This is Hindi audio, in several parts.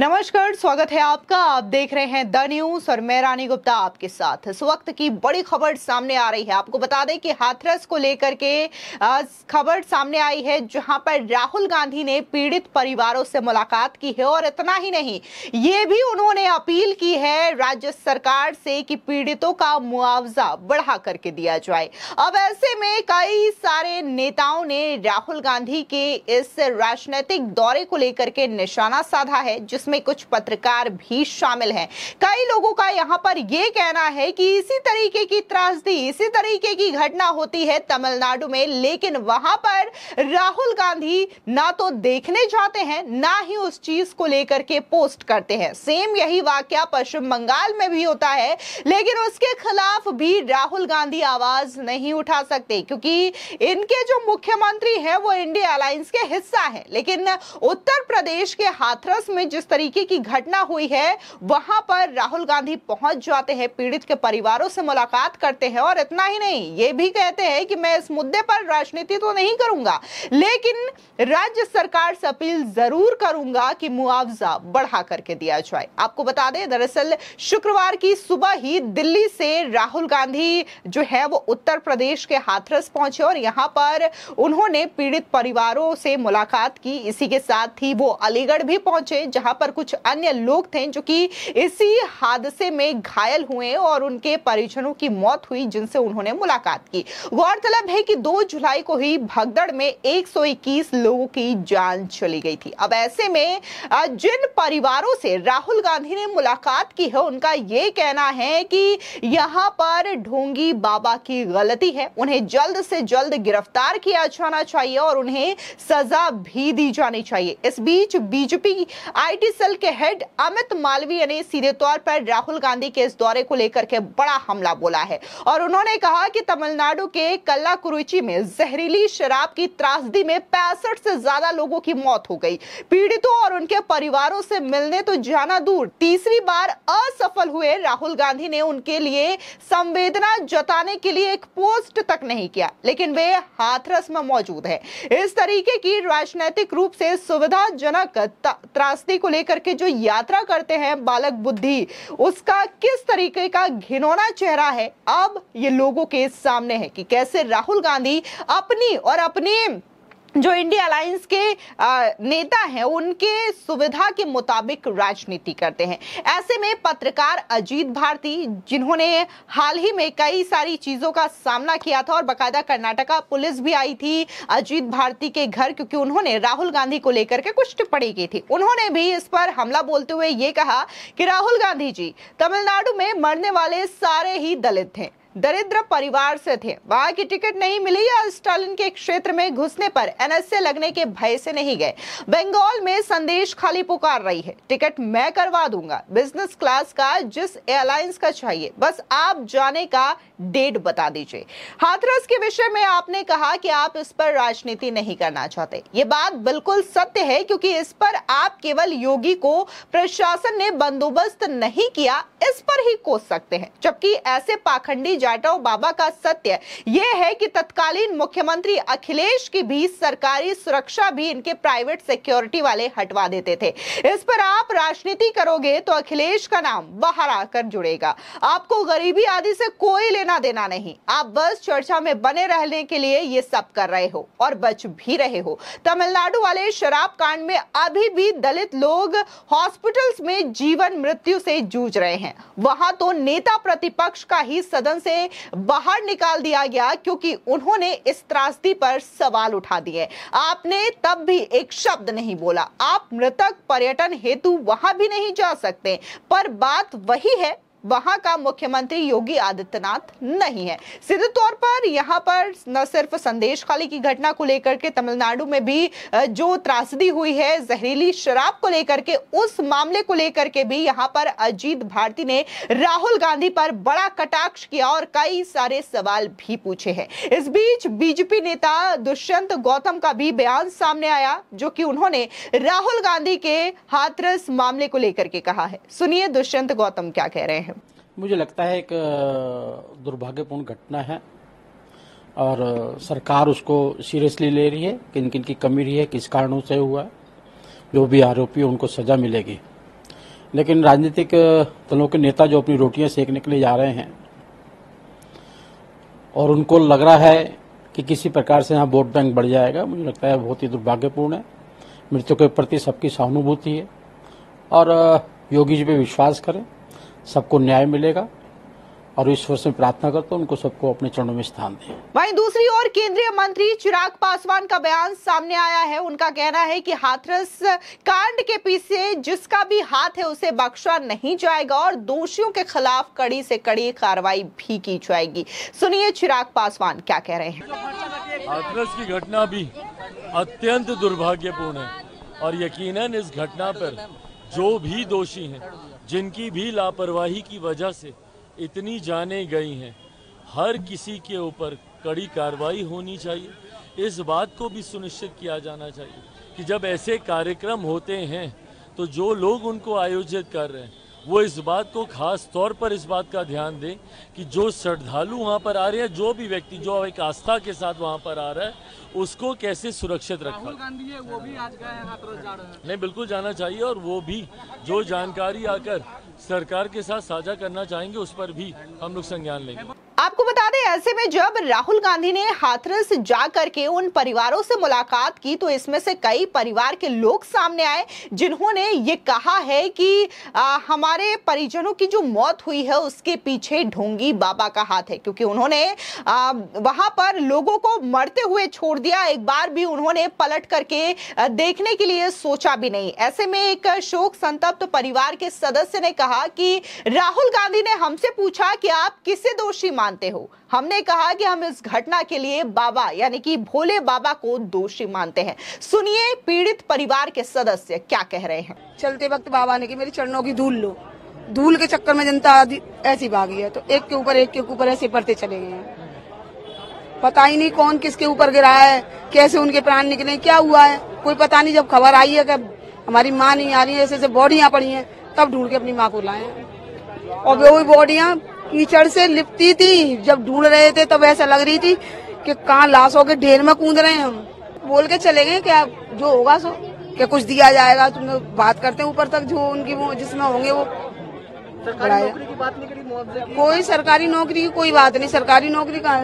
नमस्कार, स्वागत है आपका। आप देख रहे हैं द न्यूज और मैं रानी गुप्ता आपके साथ। इस वक्त की बड़ी खबर सामने आ रही है। आपको बता दें कि हाथरस को लेकर के खबर सामने आई है, जहां पर राहुल गांधी ने पीड़ित परिवारों से मुलाकात की है और इतना ही नहीं, ये भी उन्होंने अपील की है राज्य सरकार से कि पीड़ितों का मुआवजा बढ़ा करके दिया जाए। अब ऐसे में कई सारे नेताओं ने राहुल गांधी के इस राजनीतिक दौरे को लेकर के निशाना साधा है, जिसमें कुछ पत्रकार भी शामिल हैं। कई लोगों का यहां पर यह कहना है कि इसी तरीके की त्रासदी, इसी तरीके की घटना होती है तमिलनाडु में, लेकिन वहां पर राहुल गांधी ना तो देखने जाते हैं, ना ही उस चीज को लेकर के पोस्ट करते हैं। सेम यही वाकया पश्चिम बंगाल में भी होता है, लेकिन उसके खिलाफ भी राहुल गांधी आवाज नहीं उठा सकते, क्योंकि इनके जो मुख्यमंत्री हैं वो इंडिया अलायंस के हिस्सा है। लेकिन उत्तर प्रदेश के हाथरस में जिस तरीके की घटना हुई है, वहां पर राहुल गांधी पहुंच जाते हैं, पीड़ित के परिवारों से मुलाकात करते हैं और इतना ही नहीं, ये भी कहते हैं कि मैं इस मुद्दे पर राजनीति तो नहीं करूंगा, लेकिन राज्य सरकार से अपील जरूर करूंगा कि मुआवजा बढ़ा करके दिया जाए। आपको बता दें, दरअसल शुक्रवार की सुबह ही दिल्ली से राहुल गांधी जो है वो उत्तर प्रदेश के हाथरस पहुंचे और यहां पर उन्होंने पीड़ित परिवारों से मुलाकात की। इसी के साथ ही वो अलीगढ़ भी पहुंचे, जहां पर कुछ अन्य लोग थे जो कि इसी हादसे में घायल हुए और उनके परिजनों की मौत हुई, जिनसे उन्होंने मुलाकात की। गौरतलब है कि 2 जुलाई को ही भगदड़ में 121 लोगों की जान चली गई थी। अब ऐसे में जिन परिवारों से राहुल गांधी ने मुलाकात की है, उनका यह कहना है कि यहां पर ढोंगी बाबा की गलती है, उन्हें जल्द से जल्द गिरफ्तार किया जाना चाहिए और उन्हें सजा भी दी जानी चाहिए। इस बीच बीजेपी आईटी सेल के हेड अमित मालवीय ने सीधे तौर पर राहुल गांधी के इस दौरे को लेकर के बड़ा हमला बोला है और उन्होंने कहा कि तमिलनाडु के कल्लाकुरिची में जहरीली शराब की त्रासदी में 65 से ज्यादा लोगों की मौत हो गई। पीड़ितों और उनके परिवारों से मिलने तो जाना दूर, तीसरी बार असफल हुए राहुल गांधी ने उनके लिए संवेदना जताने के लिए एक पोस्ट तक नहीं किया, लेकिन वे हाथरस में मौजूद है। इस तरीके की राजनीतिक रूप से सुविधाजनक त्रासदी को लेकर के जो यात्रा करते हैं बालक बुद्धि, उसका किस तरीके का घिनौना चेहरा है अब ये लोगों के सामने है कि कैसे राहुल गांधी अपनी और अपने जो इंडिया अलायंस के नेता हैं उनके सुविधा के मुताबिक राजनीति करते हैं। ऐसे में पत्रकार अजीत भारती, जिन्होंने हाल ही में कई सारी चीजों का सामना किया था और बकायदा कर्नाटका पुलिस भी आई थी अजीत भारती के घर, क्योंकि उन्होंने राहुल गांधी को लेकर के कुछ टिप्पणी की थी। उन्होंने भी इस पर हमला बोलते हुए ये कहा कि राहुल गांधी जी तमिलनाडु में मरने वाले सारे ही दलित थे, दरिद्र परिवार से थे, वहां की टिकट नहीं मिली या स्टालिन के क्षेत्र में घुसने पर एनएसए लगने के भय से नहीं गए। बंगाल में संदेश खाली पुकार रही है, टिकट मैं करवा दूंगा, बिजनेस क्लास का, जिस एयरलाइंस का चाहिए, बस आप जाने का डेट बता दीजिए। हाथरस के विषय में आपने कहा कि आप इस पर राजनीति नहीं करना चाहते, ये बात बिल्कुल सत्य है, क्योंकि इस पर आप केवल योगी को प्रशासन ने बंदोबस्त नहीं किया इस पर ही कोस सकते हैं, जबकि ऐसे पाखंडी जाटव बाबा का सत्य यह है कि तत्कालीन मुख्यमंत्री अखिलेश की भी सरकारी सुरक्षा भी इनके प्राइवेट सिक्योरिटी वाले हटवा देते थे। इस पर आप राजनीति करोगे तो अखिलेश का नाम बाहर आकर जुड़ेगा। आपको गरीबी आदि से कोई लेना देना नहीं, आप बस चर्चा में बने रहने के लिए ये सब कर रहे हो और बच भी रहे हो। तमिलनाडु वाले शराब कांड में अभी भी दलित लोग हॉस्पिटल्स में जीवन मृत्यु से जूझ रहे हैं। वहां तो नेता प्रतिपक्ष का ही सदन से बाहर निकाल दिया गया क्योंकि उन्होंने इस त्रासदी पर सवाल उठा दिए। आपने तब भी एक शब्द नहीं बोला। आप मृतक पर्यटन हेतु वहां भी नहीं जा सकते, पर बात वही है, वहां का मुख्यमंत्री योगी आदित्यनाथ नहीं है। सीधे तौर पर यहां पर न सिर्फ संदेश खाली की घटना को लेकर के तमिलनाडु में भी जो त्रासदी हुई है जहरीली शराब को लेकर के, उस मामले को लेकर के भी यहां पर अजीत भारती ने राहुल गांधी पर बड़ा कटाक्ष किया और कई सारे सवाल भी पूछे हैं। इस बीच बीजेपी नेता दुष्यंत गौतम का भी बयान सामने आया, जो कि उन्होंने राहुल गांधी के हाथरस मामले को लेकर के कहा है। सुनिए दुष्यंत गौतम क्या कह रहे हैं। मुझे लगता है एक दुर्भाग्यपूर्ण घटना है और सरकार उसको सीरियसली ले रही है। किन किन की कमी रही है, किस कारणों से हुआ, जो भी आरोपी उनको सजा मिलेगी। लेकिन राजनीतिक दलों के नेता जो अपनी रोटियां सेकने के लिए जा रहे हैं और उनको लग रहा है कि किसी प्रकार से यहाँ वोट बैंक बढ़ जाएगा, मुझे लगता है बहुत ही दुर्भाग्यपूर्ण है। मृत्यु के प्रति सबकी सहानुभूति है और योगी जी पे विश्वास करें, सबको न्याय मिलेगा और ईश्वर से प्रार्थना करते उनको सबको अपने चरणों में स्थान दें। वहीं दूसरी ओर केंद्रीय मंत्री चिराग पासवान का बयान सामने आया है। उनका कहना है कि हाथरस कांड के पीछे जिसका भी हाथ है उसे बख्शा नहीं जाएगा और दोषियों के खिलाफ कड़ी से कड़ी कार्रवाई भी की जाएगी। सुनिए चिराग पासवान क्या कह रहे हैं। हाथरस की घटना भी अत्यंत दुर्भाग्यपूर्ण है और यकीनन इस घटना पर जो भी दोषी हैं, जिनकी भी लापरवाही की वजह से इतनी जानें गई हैं, हर किसी के ऊपर कड़ी कार्रवाई होनी चाहिए। इस बात को भी सुनिश्चित किया जाना चाहिए कि जब ऐसे कार्यक्रम होते हैं तो जो लोग उनको आयोजित कर रहे हैं वो इस बात को खास तौर पर इस बात का ध्यान दें कि जो श्रद्धालु वहाँ पर आ रहे हैं, जो भी व्यक्ति जो एक आस्था के साथ वहाँ पर आ रहा है, उसको कैसे सुरक्षित रखा। राहुल गांधी है वो भी आज गए हैं हाथरस जा रहे हैं। नहीं, बिल्कुल जाना चाहिए और वो भी जो जानकारी आकर सरकार के साथ साझा करना चाहेंगे उस पर भी हम लोग संज्ञान लेंगे। आपको बता दें, ऐसे में जब राहुल गांधी ने हाथरस जा करके उन परिवारों से मुलाकात की तो इसमें से कई परिवार के लोग सामने आए जिन्होंने ये कहा है कि हमारे परिजनों की जो मौत हुई है उसके पीछे ढोंगी बाबा का हाथ है, क्योंकि उन्होंने वहां पर लोगों को मरते हुए छोड़ दिया, एक बार भी उन्होंने पलट करके देखने के लिए सोचा भी नहीं। ऐसे में एक शोक संतप्त परिवार के सदस्य ने कहा कि राहुल गांधी ने हमसे पूछा कि आप किसे दोषी मानते हो। हमने कहा कि हम इस घटना के लिए बाबा यानी कि भोले बाबा को दोषी मानते हैं। सुनिए पीड़ित परिवार के सदस्य क्या कह रहे हैं। चलते वक्त बाबा ने कि मेरी चरणों की धूल लो, धूल के चक्कर में जनता ऐसी भागी है तो एक के ऊपर ऐसे बढ़ते चले गए हैं। पता ही नहीं कौन किसके ऊपर गिरा है, कैसे उनके प्राण निकले, क्या हुआ है कोई पता नहीं। जब खबर आई है कि हमारी माँ नहीं आ रही है, ऐसे बॉडियां पड़ी हैं, तब ढूंढ के अपनी माँ को लाए और वो बॉडियां कीचड़ से लिपटी थी। जब ढूंढ रहे थे तब ऐसा लग रही थी कि कहाँ लाशों के ढेर में कूद रहे हैं। हम बोल के चले गए क्या जो होगा सो क्या कुछ दिया जाएगा। तुम बात करते हैं ऊपर तक जो उनकी वो जिसमें होंगे वो। सरकारी नौकरी की बात नहीं करी, मुआवजे की? कोई सरकारी नौकरी की कोई बात नहीं। सरकारी नौकरी का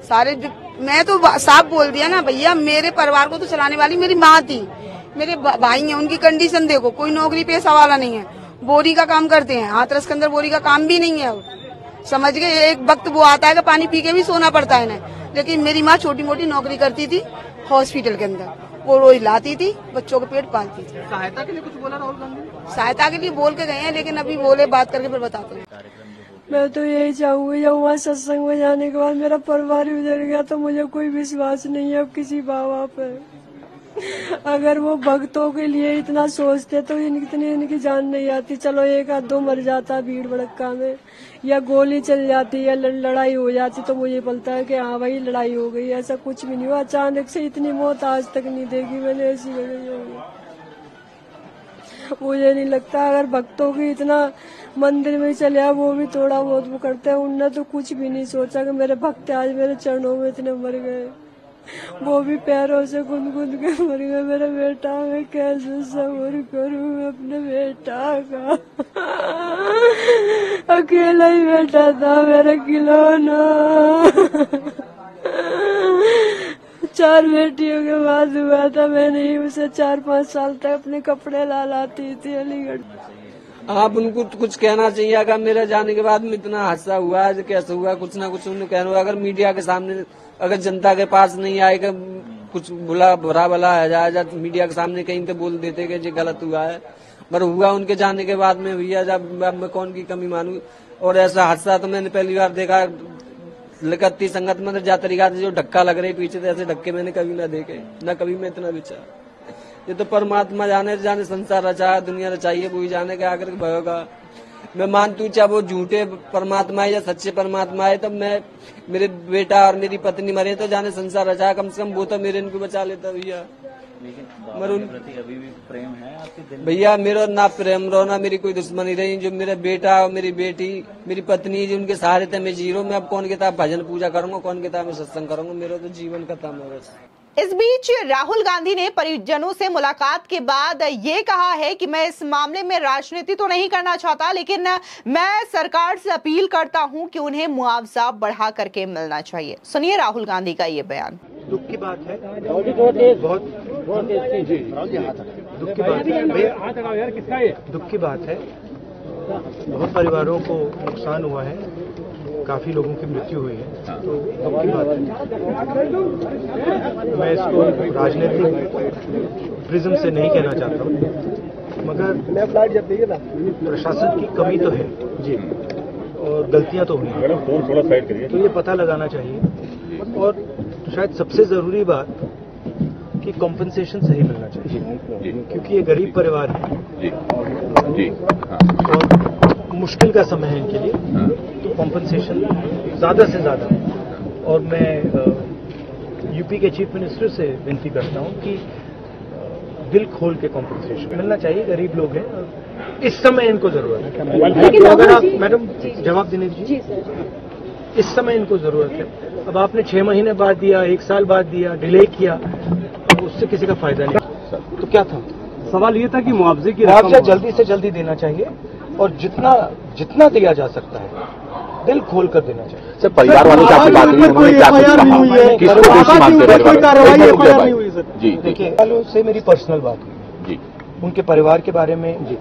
सारे मैं तो साफ बोल दिया ना भैया, मेरे परिवार को तो चलाने वाली मेरी माँ थी, मेरे भाई हैं, उनकी कंडीशन देखो। कोई नौकरी पेशा वाला नहीं है, बोरी का काम करते हैं। हाथरस के अंदर बोरी का काम भी नहीं है, समझ गए। एक वक्त वो आता है कि पानी पी के भी सोना पड़ता है ना। लेकिन मेरी माँ छोटी मोटी नौकरी करती थी हॉस्पिटल के अंदर, वो रोज लाती थी, बच्चों के पेट पालती थी। सहायता के लिए कुछ बोला राहुल गांधी? सहायता के लिए बोल के गए हैं, लेकिन अभी बोले बात करके फिर बताते हैं। मैं तो यही चाहूंगी, जब वहाँ सत्संग में जाने के बाद मेरा परिवार ही उजड़ गया तो मुझे कोई विश्वास नहीं है अब किसी बाबा पे। अगर वो भक्तों के लिए इतना सोचते तो इनकी जान नहीं आती। चलो एक आध दो मर जाता भीड़ भड़क्का में, या गोली चल जाती या लड़ाई हो जाती तो मुझे पता है कि हाँ भाई लड़ाई हो गई। ऐसा कुछ भी नहीं हुआ, अचानक से इतनी मौत आज तक नहीं देखी मैंने ऐसी जगह। मुझे नहीं लगता अगर भक्तों की इतना मंदिर में चले वो भी थोड़ा बहुत वो करते हैं, उनने तो कुछ भी नहीं सोचा कि मेरे भक्त आज मेरे चरणों में इतने मर गए। वो भी पैरों से गुनगुन के मर गए। मेरा बेटा, मैं कैसे सब्र करूं अपने बेटा का। अकेला ही बेटा था मेरा खिलौना। 4 बेटियों के बाद हुआ था। मैंने ही उसे 4-5 साल तक अपने कपड़े लाती थी अलीगढ़। आप उनको कुछ कहना चाहिए। अगर मेरे जाने के बाद में इतना हादसा हुआ है, कैसे हुआ, कुछ ना कुछ उन्हें कहना। अगर मीडिया के सामने, अगर जनता के पास नहीं आएगा, कुछ बुरा भला आ जाए, मीडिया के सामने कहीं तो बोल देते कि ये गलत हुआ है, पर हुआ उनके जाने के बाद में भैया। जब मैं कौन की कमी मानू। और ऐसा हादसा तो मैंने पहली बार देखा। लिकत्ती संगत में जा तरीका से जो धक्का लग रही पीछे से, ऐसे धक्के मैंने कभी ना देखे, न कभी मैं इतना बिचा। ये तो परमात्मा जाने संसार रचा, दुनिया रचाइए, वो ही जाने के आकर भयोगा। मैं मानतू चाहे वो झूठे परमात्मा है या सच्चे परमात्मा है, तब मैं मेरे बेटा और मेरी पत्नी मरे तो जाने संसार रचा, कम से कम वो तो मेरे इनको बचा लेता भैया। लेकिन प्रति अभी भी प्रेम है आपके दिल में? भैया मेरा ना प्रेम रहो ना मेरी कोई दुश्मनी रही। जो मेरा बेटा और मेरी बेटी, मेरी पत्नी, जो उनके सहारे थे मैं जी रहा हूँ। मैं अब कौन कहता भजन पूजा करूंगा, कौन कहता मैं सत्संग करूंगा, मेरा तो जीवन खत्म है बस। इस बीच राहुल गांधी ने परिजनों से मुलाकात के बाद ये कहा है कि मैं इस मामले में राजनीति तो नहीं करना चाहता, लेकिन मैं सरकार से अपील करता हूं कि उन्हें मुआवजा बढ़ा करके मिलना चाहिए। सुनिए राहुल गांधी का ये बयान। दुख की बात है, बहुत दुख की बात है। बहुत परिवारों को नुकसान हुआ है, काफी लोगों की मृत्यु हुई है, तो दुख की बात है। मैं इसको राजनीतिक प्रिज्म से नहीं कहना चाहता हूँ, मगर प्रशासन की कमी तो है जी, और गलतियां तो हुई हैं, तो ये पता लगाना चाहिए। और शायद सबसे जरूरी बात कि कॉम्पनसेशन सही मिलना चाहिए, क्योंकि ये गरीब परिवार है और मुश्किल का समय है इनके लिए, तो कॉम्पनसेशन ज्यादा से ज्यादा। और मैं यूपी के चीफ मिनिस्टर से विनती करता हूं कि दिल खोल के कॉम्पनसेशन मिलना चाहिए। गरीब लोग हैं, इस समय इनको जरूरत है। तो अगर आप मैडम जवाब देने दीजिए, इस समय इनको जरूरत है। अब आपने 6 महीने बाद दिया, 1 साल बाद दिया, डिले किया, अब उससे किसी का फायदा नहीं। तो क्या था सवाल? ये था कि मुआवजे की मुआवजा जल्दी से जल्दी देना चाहिए, और जितना दिया जा सकता है दिल खोल कर देना चाहिए। सर, परिवार वालों से आपकी बात हुई, उन्होंने क्या कुछ कहा? किसको दोषी मानते हैं? कोई कार्रवाई नहीं हुई सर जी। देखिए, वालों से मेरी पर्सनल बात हुई जी, उनके परिवार के बारे में जी,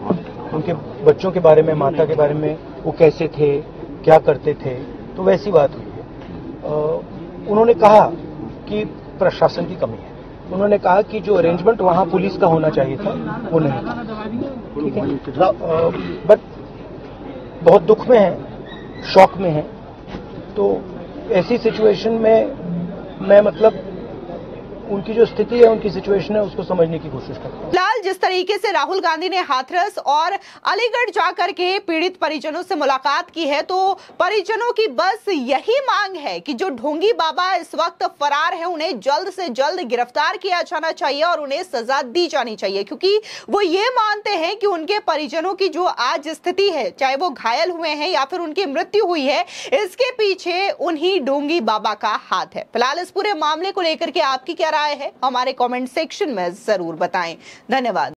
उनके बच्चों के बारे में, माता के बारे में, वो कैसे थे, क्या करते थे, तो वैसी बात हुई है। उन्होंने कहा कि प्रशासन की कमी है। उन्होंने कहा कि जो अरेंजमेंट वहां पुलिस का होना चाहिए था वो नहीं था, ठीक है। बट बहुत दुख में है, शॉक में है, तो ऐसी सिचुएशन में मैं मतलब उनकी जो स्थिति है, उनकी सिचुएशन है, उसको समझने की कोशिश करता हूं। फिलहाल जिस तरीके से राहुल गांधी ने हाथरस और अलीगढ़ जाकर के पीड़ित परिजनों से मुलाकात की है, तो परिजनों की बस यही मांग है कि जो ढोंगी बाबा इस वक्त फरार है, उन्हें जल्द से जल्द गिरफ्तार किया जाना चाहिए और उन्हें सजा दी जानी चाहिए, क्योंकि वो ये मानते हैं कि उनके परिजनों की जो आज स्थिति है, चाहे वो घायल हुए हैं या फिर उनकी मृत्यु हुई है, इसके पीछे उन्हीं ढोंगी बाबा का हाथ है। फिलहाल इस पूरे मामले को लेकर के आपकी क्या राय है, हमारे कमेंट सेक्शन में जरूर बताएं। धन्यवाद।